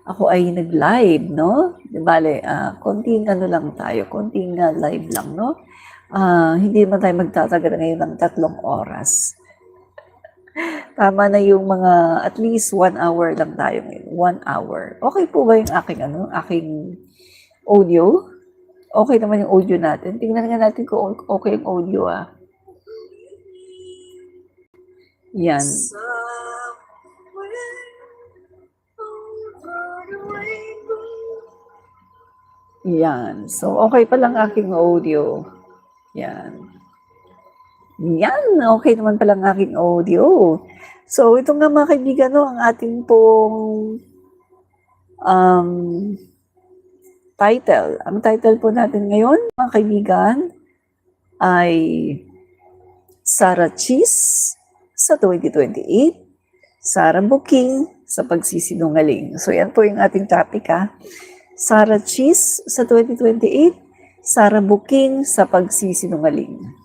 ako ay nag-live, no? Bale, konting ano lang tayo, konting live lang, no? Hindi naman tayo magtatagal ngayon ng 3 oras. Tama na yung mga at least 1 hour lang tayo ngayon. 1 hour. Okay po ba yung aking audio? Okay naman yung audio natin. Tingnan nga natin kung okay yung audio, Yan. Yan. So, okay pa lang aking audio. Yan. Yan, okay naman palang aking audio. So, ito nga mga kaibigan, no, ang ating pong title. Ang title po natin ngayon, mga kaibigan, ay Sarah Cheese sa 2028, Sarah Booking sa pagsisinungaling. So, yan po yung ating topic, Sarah Cheese sa 2028, Sarah Booking sa pagsisinungaling.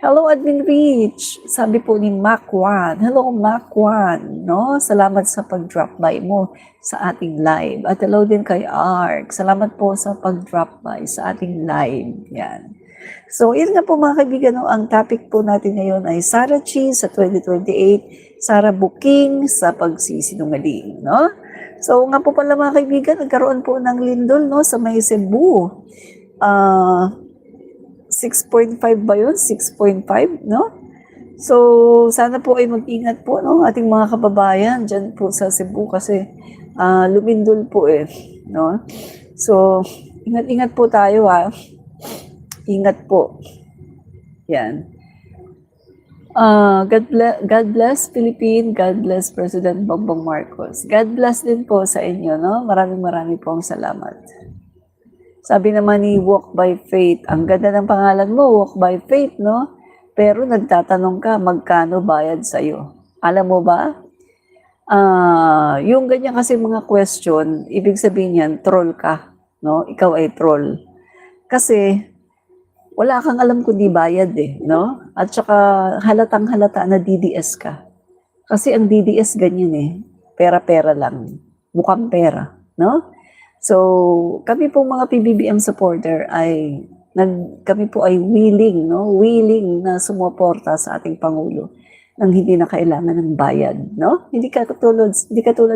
Hello, Admin Rich. Sabi po ni Mac Juan. Hello, Mac Juan. No? Salamat sa pag-drop by mo sa ating live. At hello din kay Ark. Salamat po sa pag-drop by sa ating live. Yan. So, yun nga po mga kaibigan. No? Ang topic po natin ngayon ay Sarah Cheese sa 2028, Sarah Booking sa pagsisinungaling. No? So, nga po pala mga kaibigan, nagkaroon po ng lindol, no, sa may Cebu. 6.5 ba yun? 6.5, no? So, sana po ay mag-ingat po, no? Ating mga kababayan dyan po sa Cebu kasi lumindol po no? So, ingat-ingat po tayo, Ingat po. Yan. God bless Philippines, God bless President Bongbong Marcos. God bless din po sa inyo, no? Maraming pong salamat. Sabi naman ni Walk by Faith, ang ganda ng pangalan mo, Walk by Faith, no? Pero nagtatanong ka, magkano bayad sa'yo? Alam mo ba? Yung ganyan kasi mga question, ibig sabihin yan, troll ka, no? Ikaw ay troll. Kasi, wala kang alam kung di bayad no? At saka halatang halata na DDS ka. Kasi ang DDS ganyan pera-pera lang. Mukhang pera, no? So, kami po mga PBBM supporter ay kami po ay willing, no? Willing na sumuporta sa ating pangulo nang hindi na kailangan ng bayad, no? Hindi katulad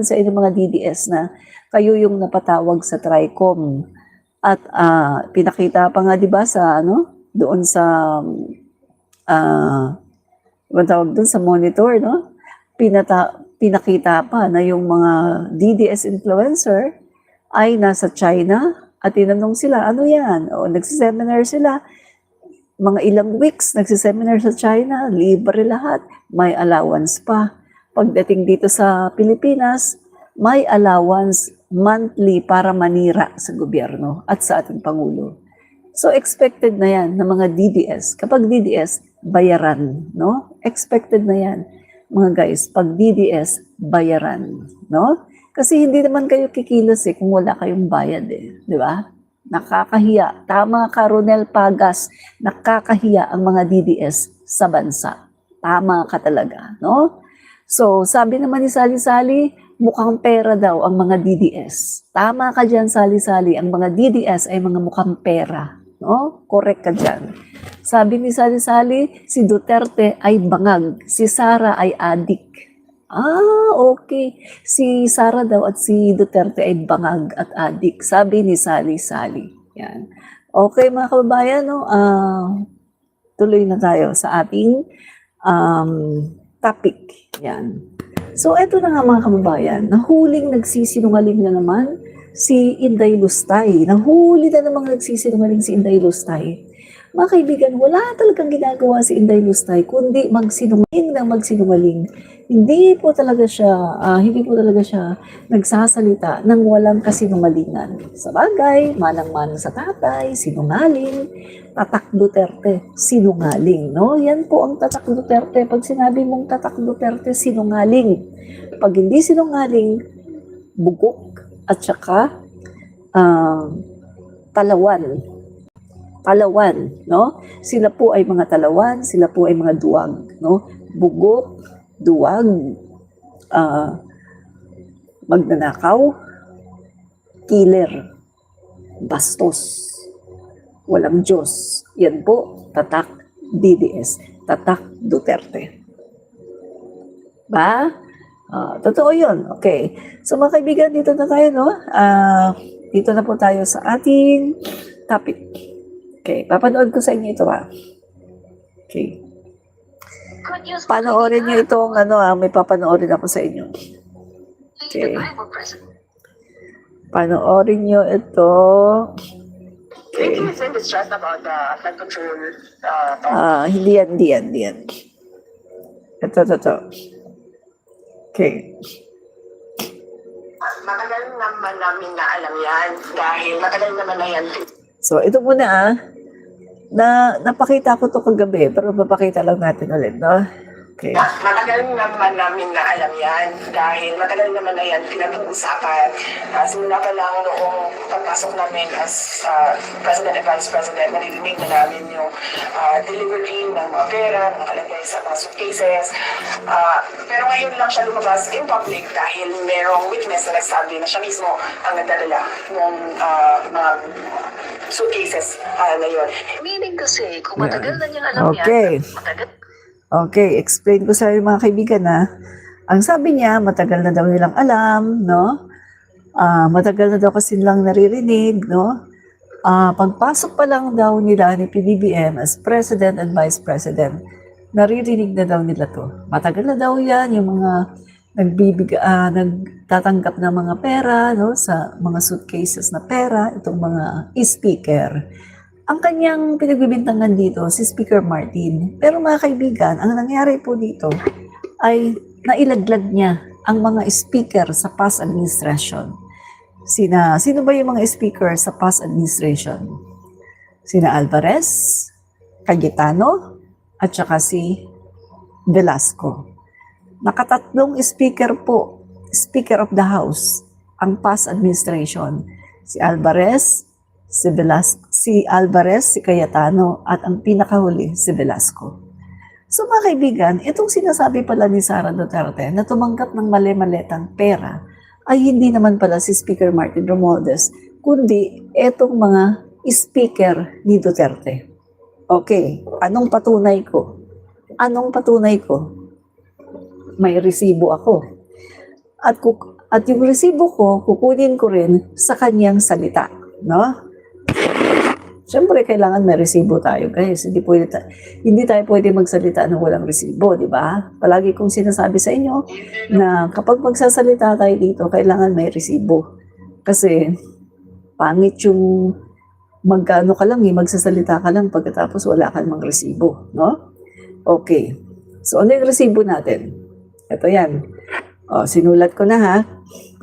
sa inyong mga DDS na kayo yung napatawag sa TRICOM at pinakita pa nga 'di ba sa doon sa doon sa monitor, no? Pinakita pa na yung mga DDS influencer ay nasa China at tinanong sila, ano yan? O, nagsiseminar sila. Mga ilang weeks, nagsiseminar sa China, libre lahat. May allowance pa. Pagdating dito sa Pilipinas, may allowance monthly para manira sa gobyerno at sa ating Pangulo. So, expected na yan ng mga DDS. Kapag DDS, bayaran, no? Expected na yan. Mga guys, pag DDS, bayaran, no? Kasi hindi naman kayo kikilos kung wala kayong bayad di ba? Nakakahiya. Tama ka, Ronel Pagas. Nakakahiya ang mga DDS sa bansa. Tama ka talaga, no? So, sabi naman ni Sali-Sali, mukhang pera daw ang mga DDS. Tama ka dyan, Sali-Sali. Ang mga DDS ay mga mukhang pera, no? Correct ka dyan. Sabi ni Sali-Sali, si Duterte ay bangag. Si Sara ay adik. Okay. Si Sara daw at si Duterte ay bangag at adik. Sabi ni Sali-Sali. Yan. Okay mga kababayan, no? Tuloy na tayo sa ating topic. Yan. So, eto na nga mga kababayan. Nahuling nagsisinungaling na naman si Inday Lustay. Nahuli na namang nagsisinungaling si Inday Lustay. Mga kaibigan, wala talagang ginagawa si Inday Lustay kundi magsinungaling. Hindi po talaga siya nagsasalita ng walang kasinungalingan. Sa bagay, manang-manang sa tatay, sinungaling, Tatak Duterte, sinungaling, no? Yan po ang Tatak Duterte. Pag sinabi mong Tatak Duterte, sinungaling. Pag hindi sinungaling, bugok at saka Talawan, no? Sila po ay mga talawan, sila po ay mga duwag, no? Bugok, duwag, magnanakaw, killer, bastos, walang Diyos. Yan po, tatak DDS, tatak Duterte. Ba? Totoo yun. Okay. So mga kaibigan, dito na tayo, no? Dito na po tayo sa ating topic. Okay, papanood ko sa inyo ito, ha? Okay. Panoorin nyo itong, may papanoorin ako sa inyo. Okay. Panoorin nyo ito. Okay. Do you think it's just about the flood control Hindi yan. Ito. Okay. Matagal naman namin na alam yan dahil matagal naman na yan. So, ito muna napakita ko to kagabi, pero papakita lang natin ulit, no? Okay. Matagal naman namin na alam yan dahil matagal naman na yan pinag-uusapan. Simula pa lang noong pagpasok namin as President and Vice President, naririnig na namin yung delivery ng mga pera, nakalagay sa mga suitcases. Pero ngayon lang siya lumabas in public dahil merong witness na nagsabi na siya mismo ang nagdadala ng mga suitcases na yun. Meaning kasi, kung matagal na niyang alam yan, matagal. Okay, explain ko sa mga kaibigan na ang sabi niya, matagal na daw nilang alam, no? Matagal na daw kasi nilang naririnig, no? Pagpasok pa lang daw nila ni PBBM as President and Vice President, naririnig na daw nila to. Matagal na daw yan, yung mga nagtatanggap ng mga pera, no? Sa mga suitcases na pera, itong mga speaker. Ang kanyang pinagbibintangan dito, si Speaker Martin. Pero mga kaibigan, ang nangyari po dito ay nailaglag niya ang mga speaker sa past administration. Sino ba yung mga speaker sa past administration? Sina Alvarez, Cayetano, at saka si Velasco. Nakatatlong speaker po, Speaker of the House, ang past administration. Si Alvarez, si Alvarez, si Cayetano, at ang pinakahuli, si Velasco. So mga kaibigan, itong sinasabi pala ni Sara Duterte na tumanggap ng mali-maletang pera ay hindi naman pala si Speaker Martin Romualdez, kundi itong mga speaker ni Duterte. Okay, anong patunay ko? May resibo ako. At yung resibo ko, kukunin ko rin sa kanyang salita. No? Siyempre, kailangan may resibo tayo, guys. Hindi tayo pwede magsalita ng walang resibo, di ba? Palagi kong sinasabi sa inyo na kapag magsasalita tayo dito, kailangan may resibo. Kasi, pangit yung magsasalita ka lang pagkatapos wala kang mang resibo, no? Okay. So, ano yung resibo natin? Ito yan. Sinulat ko na, ha?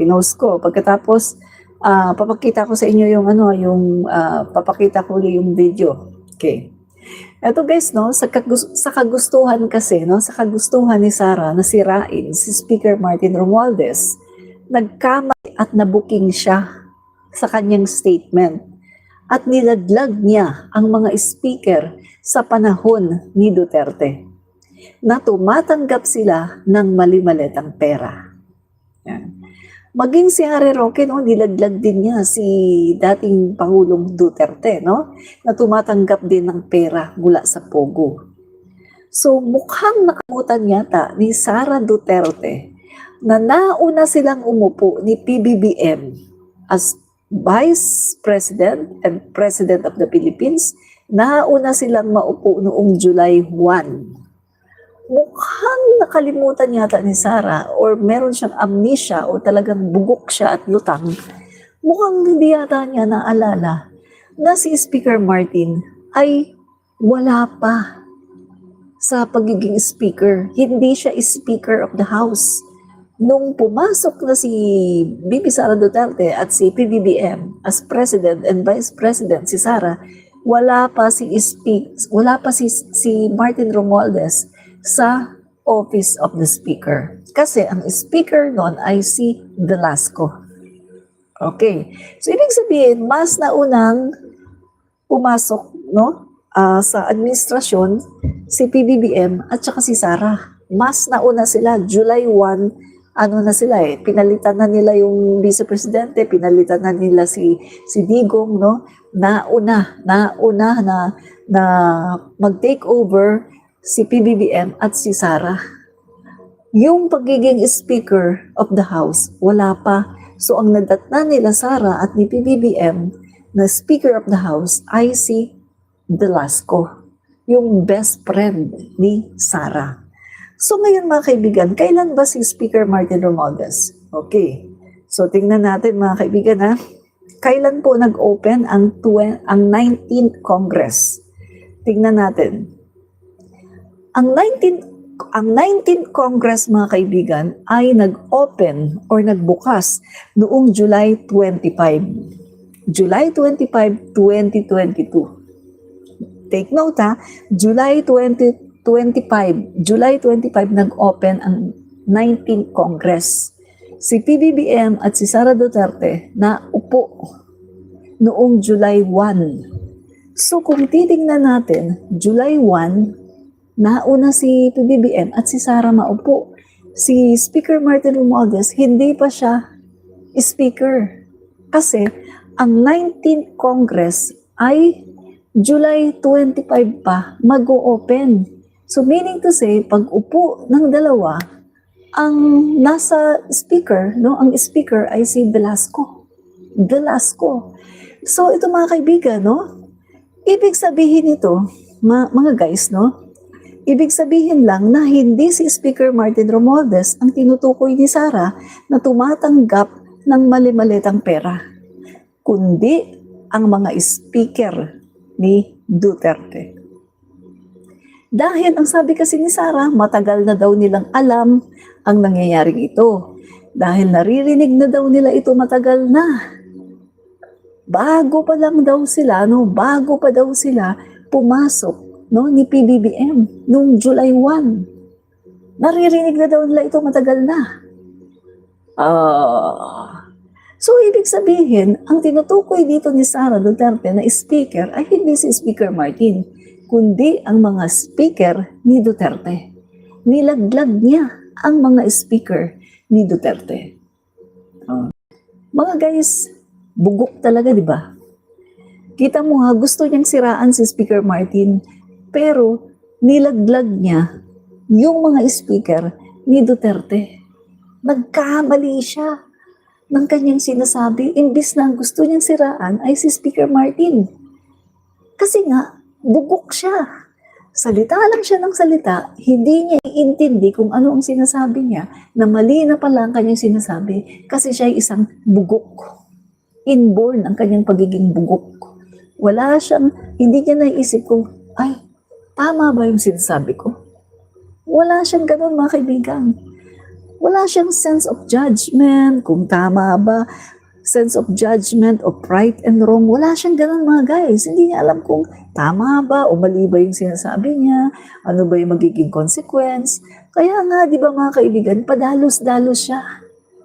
Pinost ko. Pagkatapos, papakita ko sa inyo papakita ko yung video. Okay. Ito guys, no, sa kagustuhan kasi, no, sa kagustuhan ni Sara na sirain si Speaker Martin Romualdez, nagkamali at nabuking siya sa kanyang statement at nilaglag niya ang mga speaker sa panahon ni Duterte na tumatanggap sila ng mali-maletang pera. Yan. Maging si Harry Roque, no, nilaglag din niya si dating Pangulong Duterte, no, na tumatanggap din ng pera mula sa Pogo. So mukhang nakalimutan yata ni Sara Duterte na nauna silang umupo ni PBBM as Vice President and President of the Philippines. Nauna silang maupo noong July 1. Mukhang nakalimutan yata ni Sara or meron siyang amnesia o talagang bugok siya at lutang. Mukhang hindi yata niya naalala na si Speaker Martin ay wala pa sa pagiging speaker. Hindi siya Speaker of the House. Nung pumasok na si BP Sara Duterte at si PBBM as President and Vice President si Sara, wala pa si Martin Romualdez sa Office of the Speaker. Kasi ang speaker noon ay si Velasco. Okay. So, ibig sabihin, mas naunang pumasok, no, sa administrasyon si PBBM at saka si Sara. Mas nauna sila, July 1 ano na sila pinalitan na nila yung vice presidente, pinalitan na nila si Digong, no? Nauna na mag-take over si PBBM at si Sara. Yung pagiging Speaker of the House, wala pa. So ang nadatna nila Sara at ni PBBM na Speaker of the House ay si Velasco, yung best friend ni Sara. So ngayon mga kaibigan, kailan ba si Speaker Martin Romualdez? Okay, so tingnan natin mga kaibigan ha. Kailan po nag-open ang 19th Congress? Tingnan natin. Ang 19th Congress mga kaibigan ay nag-open or nagbukas noong July 25. July 25, 2022. Take note ha, July 25 nag-open ang 19th Congress. Si PBBM at si Sara Duterte na upo noong July 1. So kung titingnan natin, July 1, nauna si PBBM at si Sara maupo. Si Speaker Martin Romualdez, hindi pa siya speaker. Kasi ang 19th Congress ay July 25 pa mag-o-open. So meaning to say, pag upo ng dalawa, ang nasa speaker, no, ang speaker ay si Velasco. So ito mga kaibigan, no, ibig sabihin ito, mga guys, no, ibig sabihin lang na hindi si Speaker Martin Romualdez ang tinutukoy ni Sara na tumatanggap ng mali-malitang pera, kundi ang mga speaker ni Duterte. Dahil ang sabi kasi ni Sara, matagal na daw nilang alam ang nangyayaring ito. Dahil naririnig na daw nila ito matagal na. Bago pa lang daw sila, no, bago pa daw sila pumasok, no, ni PBBM noong July 1. Naririnig na daw nila ito matagal na. So, ibig sabihin, ang tinutukoy dito ni Sara Duterte na speaker ay hindi si Speaker Martin, kundi ang mga speaker ni Duterte. Nilaglag niya ang mga speaker ni Duterte. Mga guys, bugok talaga, di ba? Kita mo ha, gusto niyang siraan si Speaker Martin, pero nilaglag niya yung mga speaker ni Duterte. Nagkamali siya ng kanyang sinasabi, imbis na ang gusto niyang siraan ay si Speaker Martin. Kasi nga, bugok siya. Salita lang siya ng salita, hindi niya iintindi kung ano ang sinasabi niya, na mali na pala ang kanyang sinasabi kasi siya ay isang bugok. Inborn ang kanyang pagiging bugok. Wala siyang, hindi niya naisip kung, ay, tama ba yung sinasabi ko? Wala siyang ganun mga kaibigan. Wala siyang sense of judgment, kung tama ba, sense of judgment of right and wrong. Wala siyang ganun mga guys. Hindi niya alam kung tama ba o mali ba yung sinasabi niya, ano ba yung magiging consequence. Kaya nga, di ba mga kaibigan, padalos-dalos siya.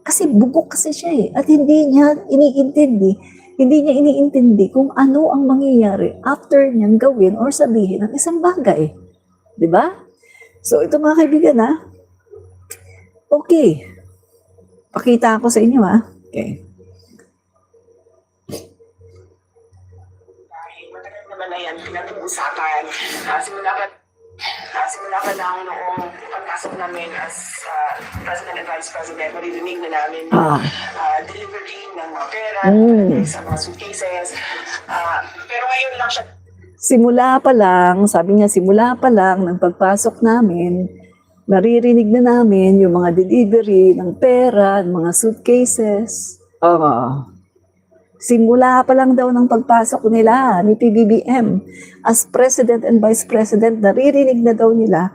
Kasi bugok kasi siya at hindi niya iniintindi kung ano ang mangyayari after niyang gawin or sabihin ang isang bagay. Di ba? So ito mga kaibigan okay. Pakita ako sa inyo Okay. Matagal naman na yan pinag-uusapan. Simula pa lang noong pagpasok namin as President and Vice President, maririnig na namin delivery ng mga pera sa mga suitcases. Pero ngayon lang siya. Simula pa lang ng pagpasok namin, naririnig na namin yung mga delivery ng pera, ng mga suitcases. Simula pa lang daw ng pagpasok nila ni PBBM as President and Vice President, naririnig na daw nila